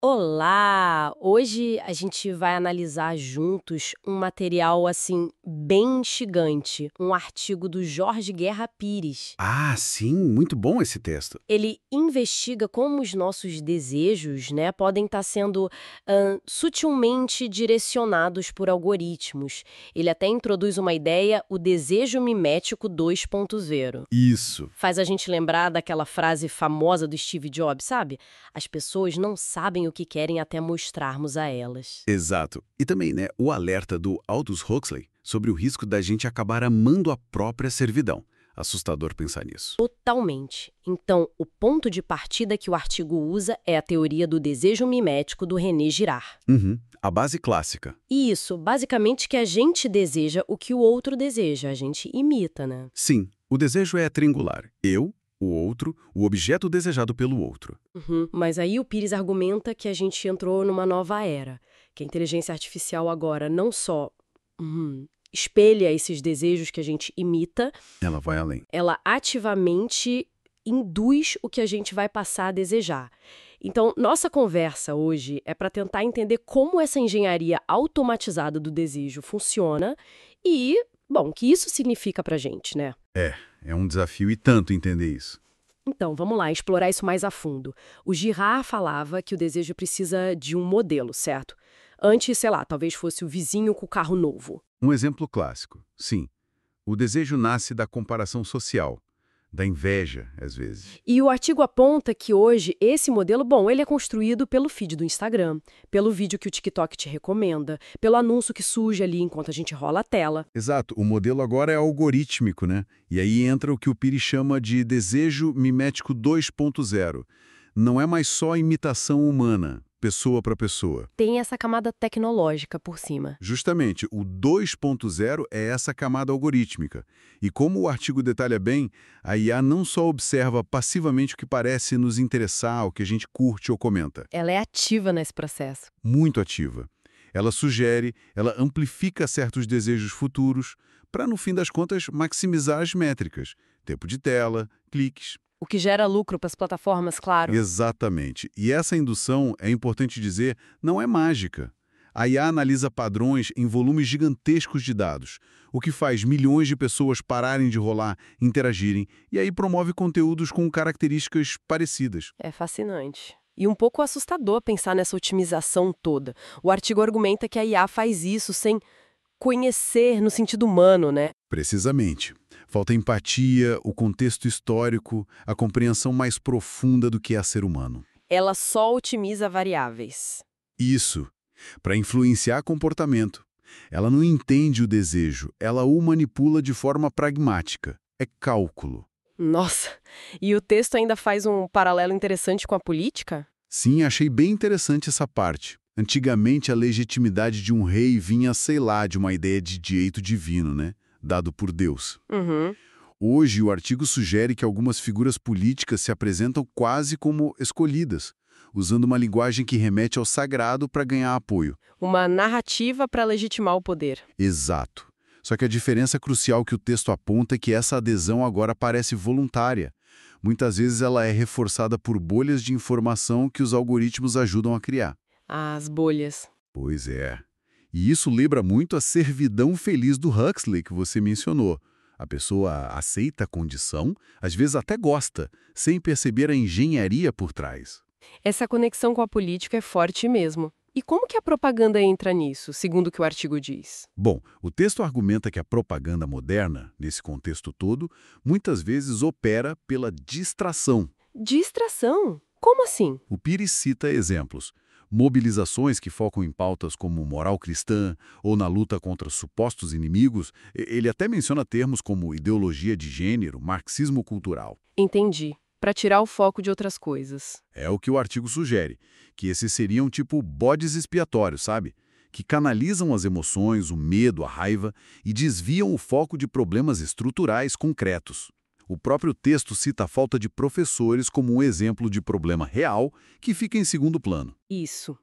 Olá! Hoje a gente vai analisar juntos um material assim bem instigante, um artigo do Jorge Guerra Pires. Ah, sim, muito bom esse texto. Ele investiga como os nossos desejos, né, podem estar sendo sutilmente direcionados por algoritmos. Ele até introduz uma ideia, o desejo mimético 2.0. Isso, Faz a gente lembrar daquela frase famosa do Steve Jobs, sabe? As pessoas não sabem o que querem até mostrarmos a elas. exato. E também, né, o alerta do Aldous Huxley sobre o risco da gente acabar amando a própria servidão. Assustador pensar nisso. Totalmente. Então, o ponto de partida que o artigo usa é a teoria do desejo mimético do René Girard. Uhum, a base clássica. E isso, basicamente, que a gente deseja o que o outro deseja, a gente imita, né? Sim, o desejo é triangular. Eu, o outro, o objeto desejado pelo outro. Uhum. Mas aí o Pires argumenta que a gente entrou numa nova era, que a inteligência artificial agora não só espelha esses desejos que a gente imita, Ela vai além. ela ativamente induz o que a gente vai passar a desejar. Então, nossa conversa hoje é para tentar entender como essa engenharia automatizada do desejo funciona e, bom, o que isso significa para a gente, né? É um desafio e tanto entender isso. Então, vamos lá, explorar isso mais a fundo. O Girard falava que o desejo precisa de um modelo, certo? Antes, sei lá, talvez fosse o vizinho com o carro novo. Um exemplo clássico. Sim, o desejo nasce da comparação social, da inveja, às vezes. E o artigo aponta que hoje esse modelo, bom, ele é construído pelo feed do Instagram, pelo vídeo que o TikTok te recomenda, pelo anúncio que surge ali enquanto a gente rola a tela. Exato, o modelo agora é algorítmico, né? E aí entra o que o Pires chama de desejo mimético 2.0. Não é mais só imitação humana, pessoa para pessoa. Tem essa camada tecnológica por cima. Justamente, o 2.0 é essa camada algorítmica. E como o artigo detalha bem, a IA não só observa passivamente o que parece nos interessar, o que a gente curte ou comenta. Ela é ativa nesse processo. Muito ativa. Ela sugere, ela amplifica certos desejos futuros para, no fim das contas, maximizar as métricas. Tempo de tela, cliques. O que gera lucro para as plataformas, claro. Exatamente. E essa indução, é importante dizer, não é mágica. A IA analisa padrões em volumes gigantescos de dados, o que faz milhões de pessoas pararem de rolar, interagirem, e aí promove conteúdos com características parecidas. É fascinante. E um pouco assustador pensar nessa otimização toda. O artigo argumenta que a IA faz isso sem conhecer no sentido humano, né? Precisamente. Falta empatia, o contexto histórico, a compreensão mais profunda do que é ser humano. Ela só otimiza variáveis. Isso, para influenciar comportamento. Ela não entende o desejo, ela o manipula de forma pragmática. É cálculo. Nossa, e o texto ainda faz um paralelo interessante com a política? Sim, achei bem interessante essa parte. Antigamente, a legitimidade de um rei vinha, sei lá, de uma ideia de direito divino, né? Dado por Deus. Uhum. Hoje, o artigo sugere que algumas figuras políticas se apresentam quase como escolhidas, usando uma linguagem que remete ao sagrado para ganhar apoio. Uma narrativa para legitimar o poder. Exato. Só que a diferença crucial que o texto aponta é que essa adesão agora parece voluntária. Muitas vezes ela é reforçada por bolhas de informação que os algoritmos ajudam a criar. As bolhas. Pois é. E isso lembra muito a servidão feliz do Huxley que você mencionou. A pessoa aceita a condição, às vezes até gosta, sem perceber a engenharia por trás. Essa conexão com a política é forte mesmo. E como que a propaganda entra nisso, segundo o que o artigo diz? Bom, o texto argumenta que a propaganda moderna, nesse contexto todo, muitas vezes opera pela distração. Distração? Como assim? O Pires cita exemplos. Mobilizações que focam em pautas como moral cristã ou na luta contra supostos inimigos. Ele até menciona termos como ideologia de gênero, marxismo cultural. Entendi. Para tirar o foco de outras coisas. É o que o artigo sugere, que esses seriam tipo bodes expiatórios, sabe? Que canalizam as emoções, o medo, a raiva e desviam o foco de problemas estruturais concretos. O próprio texto cita a falta de professores como um exemplo de problema real que fica em segundo plano. Isso.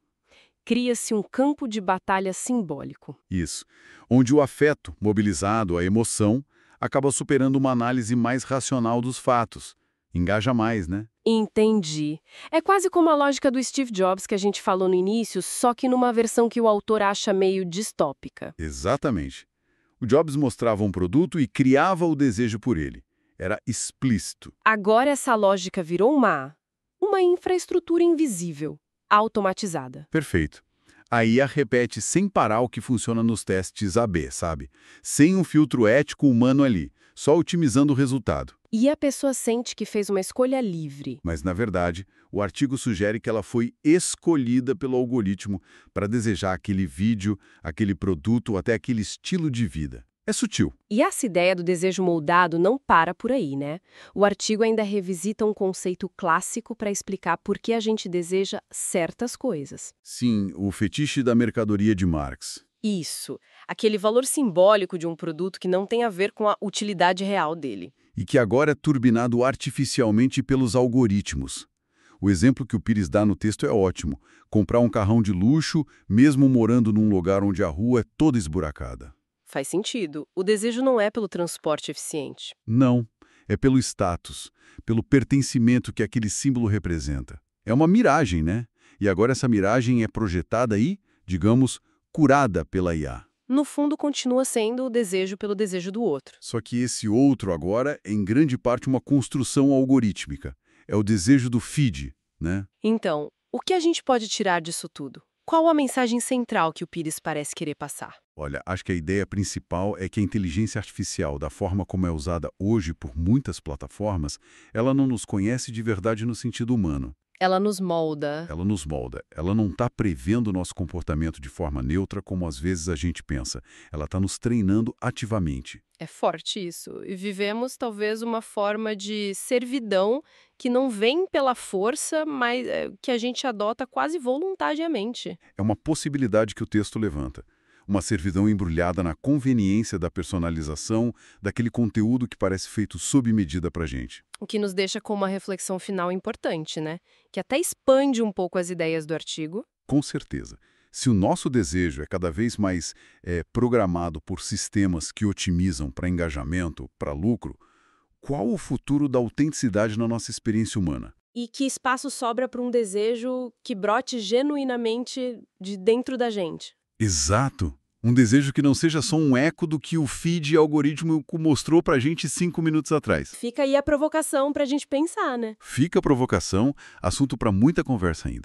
Cria-se um campo de batalha simbólico. Isso. Onde o afeto, mobilizado, a emoção, acaba superando uma análise mais racional dos fatos. Engaja mais, né? Entendi. É quase como a lógica do Steve Jobs que a gente falou no início, só que numa versão que o autor acha meio distópica. Exatamente. O Jobs mostrava um produto e criava o desejo por ele. Era explícito. Agora essa lógica virou uma infraestrutura invisível, automatizada. Perfeito. A IA repete sem parar o que funciona nos testes AB, sabe? Sem um filtro ético humano ali, só otimizando o resultado. E a pessoa sente que fez uma escolha livre. Mas, na verdade, o artigo sugere que ela foi escolhida pelo algoritmo para desejar aquele vídeo, aquele produto ou até aquele estilo de vida. É sutil. E essa ideia do desejo moldado não para por aí, né? O artigo ainda revisita um conceito clássico para explicar por que a gente deseja certas coisas. Sim, o fetiche da mercadoria de Marx. Isso, aquele valor simbólico de um produto que não tem a ver com a utilidade real dele. E que agora é turbinado artificialmente pelos algoritmos. O exemplo que o Pires dá no texto é ótimo. Comprar um carrão de luxo, mesmo morando num lugar onde a rua é toda esburacada. Faz sentido. O desejo não é pelo transporte eficiente. Não, é pelo status, pelo pertencimento que aquele símbolo representa. É uma miragem, né? E agora essa miragem é projetada e, digamos, curada pela IA. No fundo, continua sendo o desejo pelo desejo do outro. Só que esse outro agora é em grande parte uma construção algorítmica. É o desejo do feed, né? Então, o que a gente pode tirar disso tudo? Qual a mensagem central que o Pires parece querer passar? Olha, acho que a ideia principal é que a inteligência artificial, da forma como é usada hoje por muitas plataformas, ela não nos conhece de verdade no sentido humano. Ela nos molda. Ela nos molda. Ela não está prevendo o nosso comportamento de forma neutra, como às vezes a gente pensa. Ela está nos treinando ativamente. É forte isso. E vivemos talvez uma forma de servidão que não vem pela força, mas que a gente adota quase voluntariamente. É uma possibilidade que o texto levanta. Uma servidão embrulhada na conveniência da personalização, daquele conteúdo que parece feito sob medida para a gente. O que nos deixa com uma reflexão final importante, né? Que até expande um pouco as ideias do artigo. Com certeza. Se o nosso desejo é cada vez mais programado por sistemas que otimizam para engajamento, para lucro, qual o futuro da autenticidade na nossa experiência humana? E que espaço sobra para um desejo que brote genuinamente de dentro da gente? Exato. Um desejo que não seja só um eco do que o feed algorítmico mostrou pra gente 5 minutos atrás. Fica aí a provocação para a gente pensar, né? Fica a provocação, assunto para muita conversa ainda.